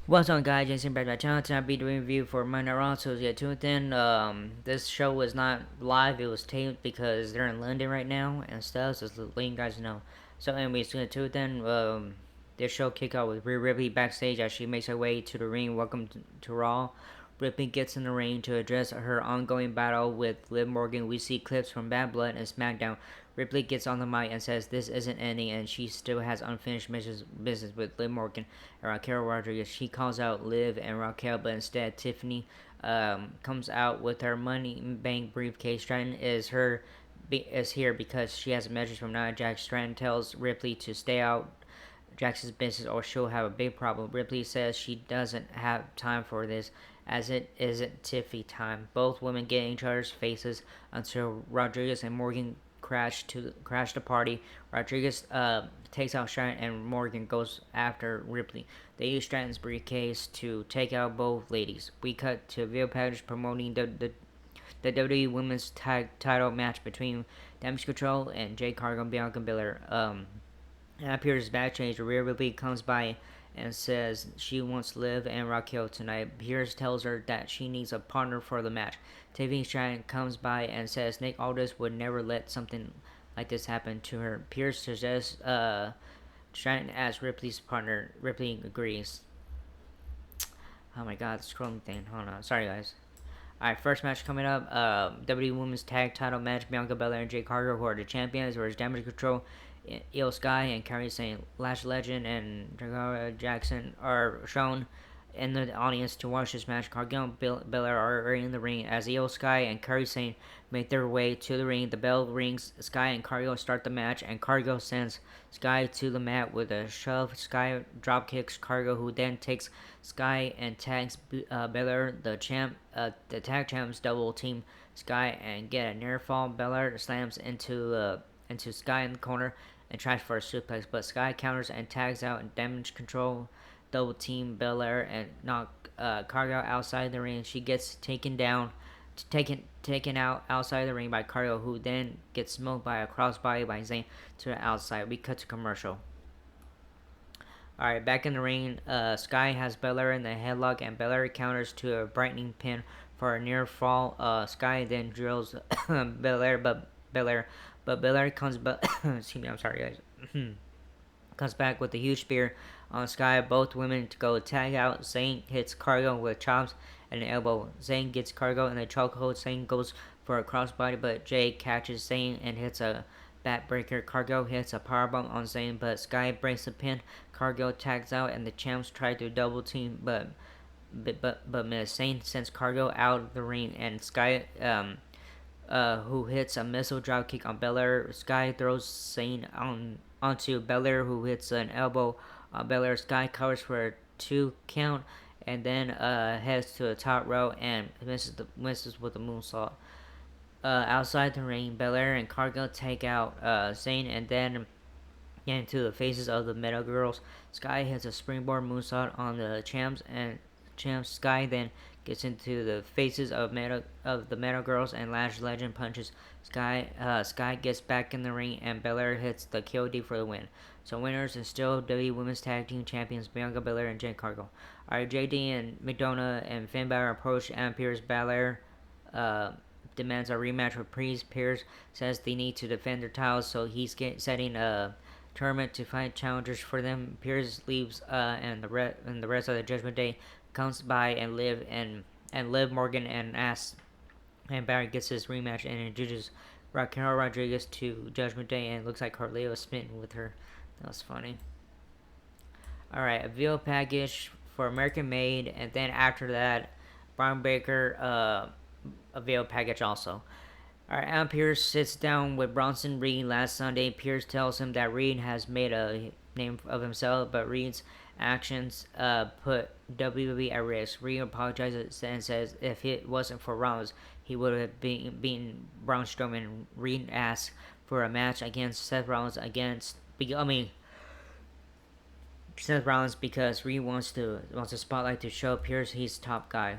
What's on, guys? Jason back to my channel. Tonight I'll be doing a review for Monday Raw. So yeah, tuned in. This show was not live; it was taped because they're in London right now and stuff. So just letting you guys know. So anyways, tuned in. This show kick out with Rhea Ripley backstage as she makes her way to the ring. Welcome to Raw. Ripley gets in the ring to address her ongoing battle with Liv Morgan. We see clips from Bad Blood and SmackDown. Ripley gets on the mic and says this isn't ending, and she still has unfinished business with Liv Morgan and Raquel Rodriguez. She calls out Liv and Raquel, but instead Tiffany comes out with her Money Bank briefcase. Stratton is here because she has a message from Nia Jax. Stratton tells Ripley to stay out Jax's business or she'll have a big problem. Ripley says she doesn't have time for this as it isn't Tiffy time. Both women get in each other's faces until Rodriguez and Morgan crash the party. Rodriguez takes out Stratton and Morgan goes after Ripley. They use Stratton's briefcase to take out both ladies. We cut to video package promoting the WWE Women's Tag Title match between Damage Control and Jade Cargill and Bianca Belair. Appears backstage. Rhea Ripley comes by and says she wants Liv and Raquel tonight. Pierce tells her that she needs a partner for the match. Tiffany Stratton comes by and says Nick Aldis would never let something like this happen to her. Pierce suggests Stratton as Ripley's partner. Ripley agrees. Oh my god, the scrolling thing. Hold on. Sorry, guys. Alright, first match coming up. WWE Women's Tag Title match. Bianca Belair and Jade Cargill, who are the champions, versus Damage Control. Io Sky and Kairi Sane, Lash Legend, and Dakota Jackson are shown in the audience to watch this match. Cargill and Belair are in the ring as Io Sky and Kairi Sane make their way to the ring. The bell rings. Sky and Cargill start the match, and Cargill sends Sky to the mat with a shove. Sky drop kicks Cargill, who then takes Sky and tags Belair, the tag champs, double team Sky and get a near fall. Belair slams into Sky in the corner and tries for a suplex, but Sky counters and tags out and Damage Control double team Belair and knock Cargill outside the ring. She gets taken out outside the ring by Cargill, who then gets smoked by a crossbody by Zayn to the outside. We cut to commercial. Alright, back in the ring, Sky has Belair in the headlock, and Belair counters to a brightening pin for a near fall. Sky then drills Belair, but Belair comes excuse me, I'm sorry, guys. Comes back with a huge spear on Sky. Both women to go tag out. Zayn hits Cargill with chops and an elbow. Zayn gets Cargill in a chokehold. Zayn goes for a crossbody, but Jay catches Zayn and hits a backbreaker. Cargill hits a powerbomb on Zayn, but Sky breaks the pin. Cargill tags out, and the champs try to double team, but miss. Zayn sends Cargill out of the ring, and Sky who hits a missile drop kick on Belair. Sky throws Zayn onto Belair, who hits an elbow on Belair. Sky covers for a 2 count, and then heads to the top row and misses with a moonsault. Outside the ring, Belair and Cargill take out Zayn and then get into the faces of the Metal Girls. Sky hits a springboard moonsault on the champs. Sky then gets into the faces of the Metal Girls, and Lash Legend punches Sky. Sky gets back in the ring, and Belair hits the KOD for the win. So winners and still WWE Women's Tag Team Champions Bianca Belair and Jade Cargill. Alright, JD and McDonough and Finn Balor approach Adam Pearce. Belair demands a rematch with Priest. Pearce says they need to defend their titles, so he's setting a tournament to find challengers for them. Pearce leaves, and the rest of the Judgment Day comes by and Liv Morgan and asks, and Barry gets his rematch and introduces Raquel Rodriguez to Judgment Day, and it looks like Carleo is smitten with her. That was funny. Alright, a veal package for American Made, and then after that, Brian Baker, a veal package also. Alright, Adam Pearce sits down with Bronson Reed last Sunday. Pearce tells him that Reed has made a name of himself, but Reed's actions put WWE at risk. Reed apologizes and says if it wasn't for Rollins, he would have beaten Braun Strowman. Reed asks for a match against Seth Rollins because Reed wants a spotlight to show Pearce he's top guy.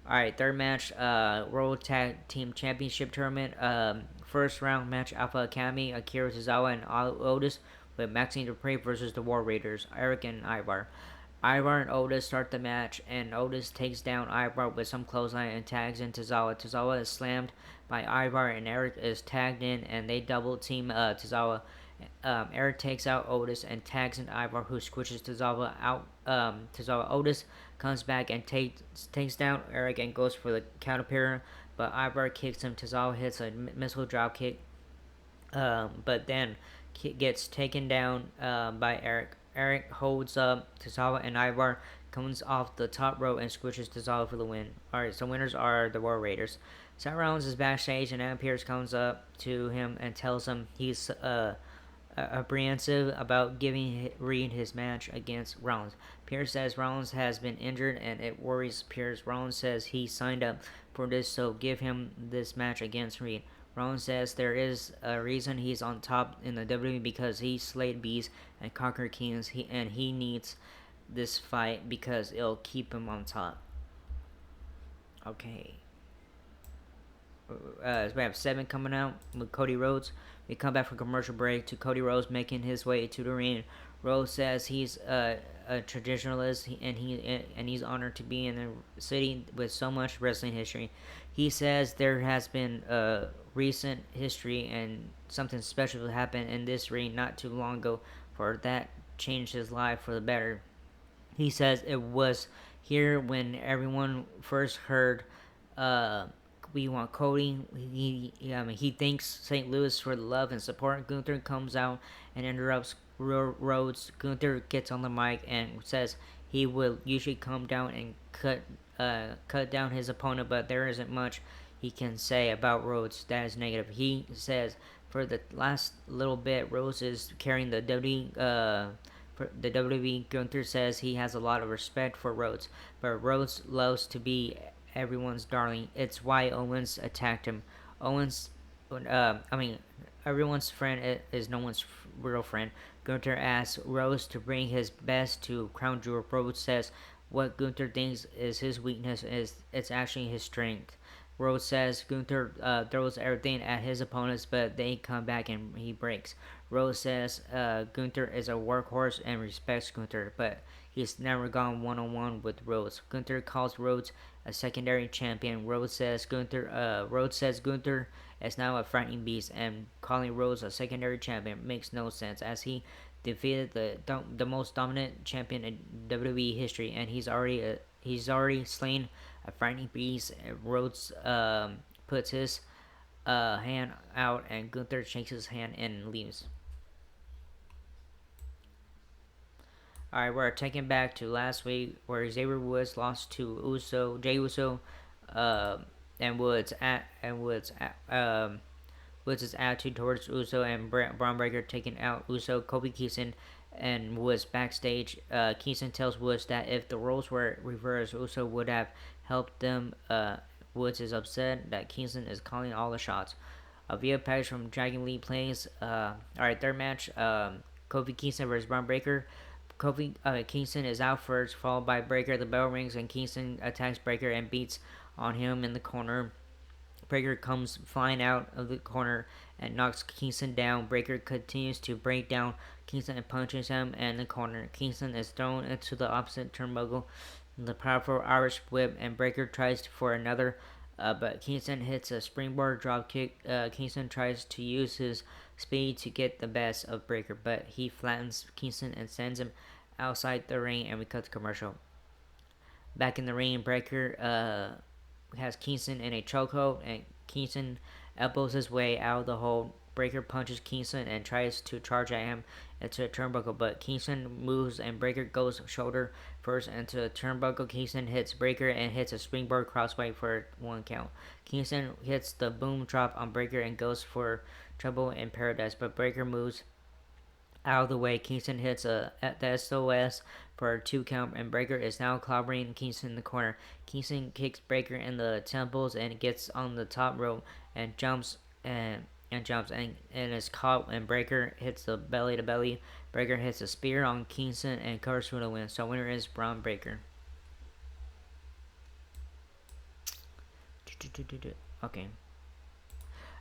Alright, third match, World Tag Team Championship Tournament. First round match, Alpha Academy, Akira Tozawa and Otis with Maxine Dupree versus the War Raiders, Eric and Ivar. Ivar and Otis start the match, and Otis takes down Ivar with some clothesline and tags in Tozawa. Tozawa is slammed by Ivar, and Eric is tagged in, and they double team Tozawa. Eric takes out Otis and tags in Ivar, who squishes Tozawa out. Tozawa Otis comes back and takes down Eric and goes for the counter parry, but Ivar kicks him. Tozawa hits a missile drop kick, but then gets taken down by Eric. Eric holds up Tozawa, and Ivar comes off the top rope and squishes Tozawa for the win. Alright, so winners are the War Raiders. Seth Rollins is backstage, and Adam Pearce comes up to him and tells him he's apprehensive about giving Reed his match against Rollins. Pearce says Rollins has been injured and it worries Pearce. Rollins says he signed up for this, so give him this match against Reed. Rollins says there is a reason he's on top in the WWE because he slayed beasts and conquered kings, and he needs this fight because it'll keep him on top. Okay. We have 7 coming out with Cody Rhodes. We come back from commercial break to Cody Rhodes making his way to the ring. Rhodes says he's a traditionalist and he's honored to be in a city with so much wrestling history. He says there has been a recent history and something special happened in this ring not too long ago for that changed his life for the better. He says it was here when everyone first heard we want Cody. He thanks St. Louis for the love and support. Gunther comes out and interrupts Rhodes. Gunther gets on the mic and says he will usually come down and cut down his opponent, but there isn't much he can say about Rhodes that is negative. He says for the last little bit, Rhodes is carrying the for the WWE. Gunther says he has a lot of respect for Rhodes, but Rhodes loves to be everyone's darling. It's why Owens attacked him. Owens, everyone's friend is no one's real friend. Gunther asks Rhodes to bring his best to Crown Jewel. Rhodes says what Gunther thinks is his weakness is it's actually his strength. Rhodes says Gunther throws everything at his opponents, but they come back and he breaks. Rhodes says Gunther is a workhorse and respects Gunther, but he's never gone one-on-one with Rhodes. Gunther calls Rhodes a secondary champion. Rhodes says Gunther is now a frightening beast, and calling Rhodes a secondary champion makes no sense as he defeated the most dominant champion in WWE history, and he's already slain a frightening beast. Rhodes puts his hand out, and Gunther shakes his hand and leaves. Alright, we're taken back to last week where Xavier Woods lost to Jey Uso, and Woods' attitude towards Uso and Braun Breaker taking out Uso. Kofi Kingston and Woods backstage. Kingston tells Woods that if the roles were reversed, Uso would have helped them. Woods is upset that Kingston is calling all the shots. A video package from Dragon Lee plays. Alright, third match. Kofi Kingston versus Braun Breaker. Kingston is out first, followed by Breaker. The bell rings and Kingston attacks Breaker and beats on him in the corner. Breaker comes flying out of the corner and knocks Kingston down. Breaker continues to break down Kingston and punches him in the corner. Kingston is thrown into the opposite turnbuckle. The powerful Irish whip, and Breaker tries for another, but Kingston hits a springboard dropkick. Kingston tries to use his speed to get the best of Breaker, but he flattens Kingston and sends him outside the ring, and we cut the commercial. Back in the ring, Breaker has Kingston in a chokehold, and Kingston elbows his way out of the hold. Breaker punches Kingston and tries to charge at him into a turnbuckle, but Kingston moves and Breaker goes shoulder first into a turnbuckle. Kingston hits Breaker and hits a springboard crossbody for 1 count. Kingston hits the boom drop on Breaker and goes for trouble in paradise, but Breaker moves out of the way. Kingston hits the SOS for a 2 count, and Breaker is now clobbering Kingston in the corner. Kingston kicks Breaker in the temples and gets on the top rope and jumps and is caught, and Breaker hits the belly to belly. Breaker hits a spear on Kingston and covers for the win. So winner is Braun Breaker. Okay.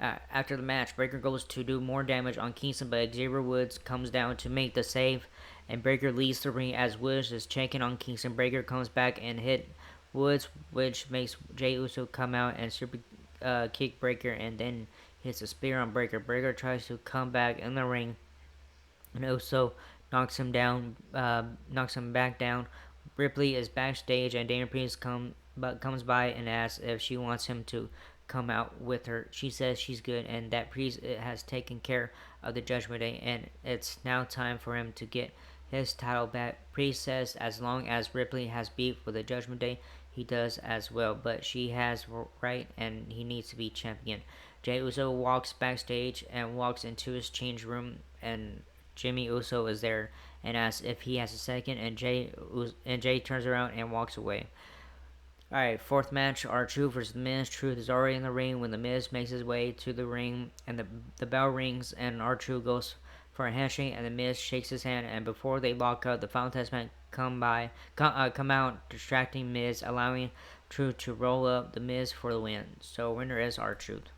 After the match, Breaker goes to do more damage on Kingston, but Xavier Woods comes down to make the save, and Breaker leaves the ring as Woods is checking on Kingston. Breaker comes back and hit Woods, which makes Jey Uso come out and super kick Breaker, and then hits a spear on Breaker. Breaker tries to come back in the ring, and Uso knocks him down, knocks him back down. Ripley is backstage, and Dana Priest comes by and asks if she wants him to come out with her. She says she's good, and that Priest has taken care of the Judgment Day, and it's now time for him to get his title back. Priest says as long as Ripley has beef with the Judgment Day, he does as well, but she has right, and he needs to be champion. Jey Uso walks backstage and walks into his change room, and Jimmy Uso is there and asks if he has a second, and Jey turns around and walks away. Alright, fourth match, R-Truth versus The Miz. Truth is already in the ring when The Miz makes his way to the ring, and the bell rings, and R-Truth goes for a handshake, and The Miz shakes his hand, and before they lock up, the Final Testament come out, distracting Miz, allowing Truth to roll up The Miz for the win. So winner is R-Truth.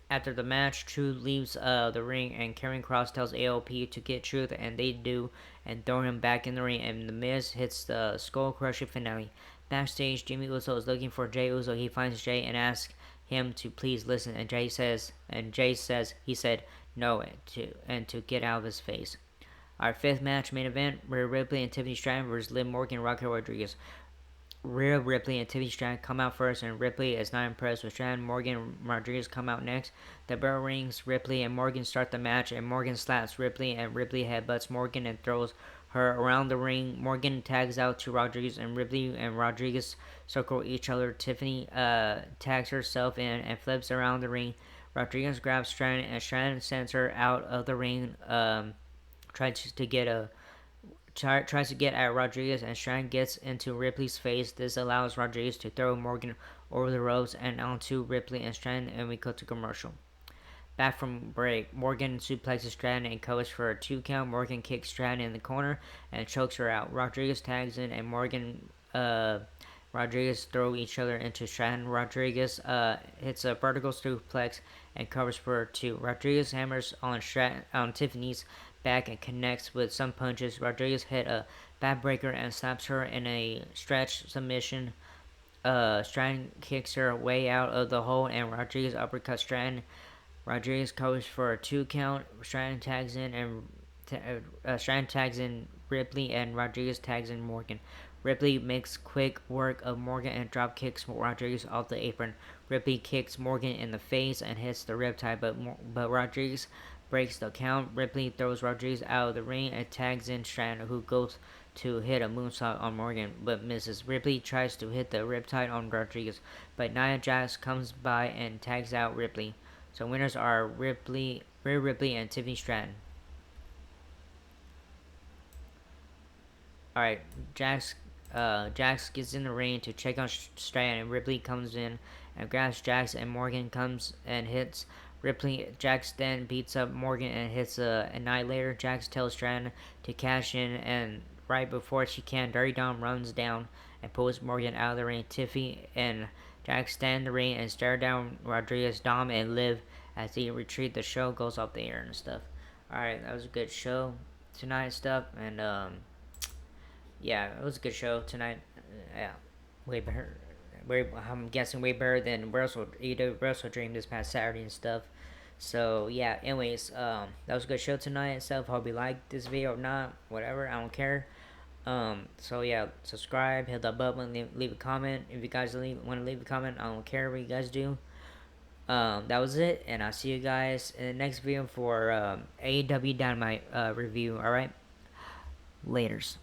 After the match, Truth leaves the ring, and Karrion Kross tells AOP to get Truth, and they do, and throw him back in the ring, and The Miz hits the skull crushing finale. Backstage, Jimmy Uso is looking for Jey Uso. He finds Jey and asks him to please listen, and Jey says he said no, and to get out of his face. Our fifth match, main event, Rhea Ripley and Tiffany Stratton versus Liv Morgan and Raquel Rodriguez. Rhea Ripley and Tiffany Stratton come out first, and Ripley is not impressed with Stratton. Morgan and Rodriguez come out next. The bell rings. Ripley and Morgan start the match, and Morgan slaps Ripley, and Ripley headbutts Morgan and throws her around the ring. Morgan tags out to Rodriguez, and Ripley and Rodriguez circle each other. Tiffany tags herself in and flips around the ring. Rodriguez grabs Stratton, and Stratton sends her out of the ring. Tries to get at Rodriguez, and Stratton gets into Ripley's face. This allows Rodriguez to throw Morgan over the ropes and onto Ripley and Stratton, and we cut to commercial. Back from break, Morgan suplexes Stratton and covers for a 2 count. Morgan kicks Stratton in the corner and chokes her out. Rodriguez tags in, and Rodriguez throw each other into Stratton. Rodriguez hits a vertical suplex and covers for 2. Rodriguez hammers on Tiffany's back and connects with some punches. Rodriguez hit a backbreaker and slaps her in a stretch submission. Stratton kicks her way out of the hole, and Rodriguez uppercuts Stratton. Rodriguez covers for a 2 count. Stratton tags in Ripley, and Rodriguez tags in Morgan. Ripley makes quick work of Morgan and drop kicks Rodriguez off the apron. Ripley kicks Morgan in the face and hits the riptide, but Rodriguez breaks the count. Ripley throws Rodriguez out of the ring and tags in Stratton, who goes to hit a moonsault on Morgan, but misses. Ripley tries to hit the riptide on Rodriguez, but Nia Jax comes by and tags out Ripley. So winners are Rhea Ripley, and Tiffany Stratton. Alright, Jax gets in the ring to check on Stratton, and Ripley comes in and grabs Jax, and Morgan comes and hits Ripley. Jax then beats up Morgan and hits a Annihilator. Jax tells Stratton to cash in, and right before she can, Dirty Dom runs down and pulls Morgan out of the ring. Tiffy and Jax stand in the ring and stare down Rodriguez, Dom, and Liv as they retreat. The show goes off the air and stuff. Alright, that was a good show tonight and stuff, and yeah, it was a good show tonight. Yeah, way better. I'm guessing way better than Wrestle Dream this past Saturday and stuff. So yeah, anyways, that was a good show tonight and stuff. Hope you liked this video or not, whatever. I don't care. So yeah, subscribe, hit that button, leave a comment. If you guys want to leave a comment, I don't care what you guys do. That was it, and I'll see you guys in the next video for AEW Dynamite review. All right, laters.